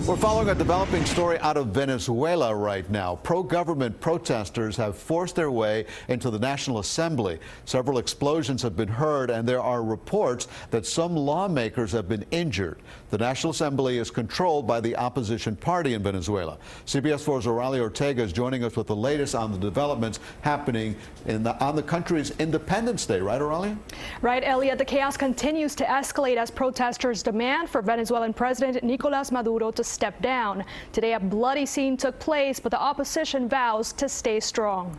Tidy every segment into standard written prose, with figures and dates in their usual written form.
We're following a developing story out of Venezuela right now. Pro-government protesters have forced their way into the National Assembly. Several explosions have been heard, and there are reports that some lawmakers have been injured. The National Assembly is controlled by the opposition party in Venezuela. CBS 4's Oralia Ortega is joining us with the latest on the developments happening on the country's Independence Day. Right, Oralia? Right, Elliot. The chaos continues to escalate as protesters demand for Venezuelan President Nicolas Maduro to step down. Today, a bloody scene took place, but the opposition vows to stay strong.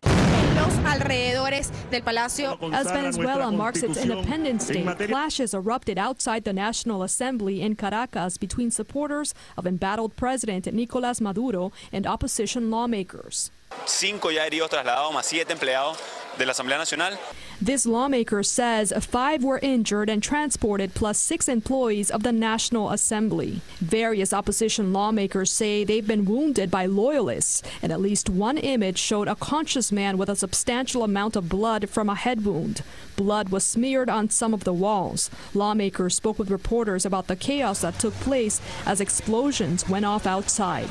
As Venezuela marks its Independence Day, clashes erupted outside the National Assembly in Caracas between supporters of embattled President Nicolas Maduro and opposition lawmakers. 5 ya heridos trasladados, más 7 empleados de la Asamblea Nacional. This lawmaker says 5 were injured and transported, plus 6 employees of the National Assembly. Various opposition lawmakers say they've been wounded by loyalists, and at least one image showed a conscious man with a substantial amount of blood from a head wound. Blood was smeared on some of the walls. Lawmakers spoke with reporters about the chaos that took place as explosions went off outside.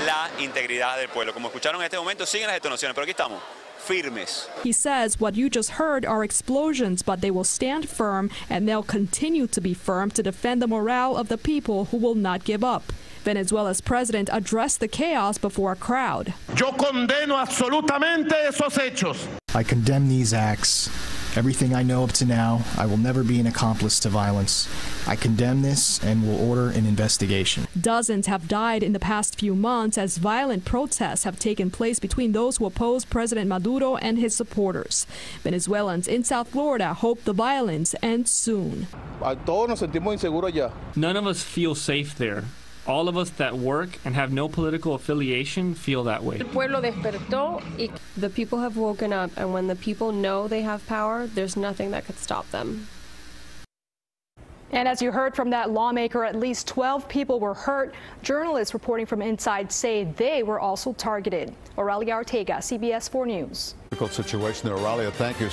La integridad del pueblo. Como escucharon en este momento, siguen las detonaciones, pero aquí estamos, firmes. He says what you just heard are explosions, but they will stand firm, and they'll continue to be firm to defend the morale of the people who will not give up. Venezuela's president addressed the chaos before a crowd. Yo condeno absolutamente esos hechos. I condemn these acts. Everything I know up to now, I will never be an accomplice to violence. I condemn this and will order an investigation. Dozens have died in the past few months as violent protests have taken place between those who oppose President Maduro and his supporters. Venezuelans in South Florida hope the violence ends soon. None of us feel safe there. All of us that work and have no political affiliation feel that way. The people have woken up, and when the people know they have power, there's nothing that could stop them. And as you heard from that lawmaker, at least 12 people were hurt. Journalists reporting from inside say they were also targeted. Oralia Ortega, CBS 4 News. Difficult situation there, Oralia. Thank you.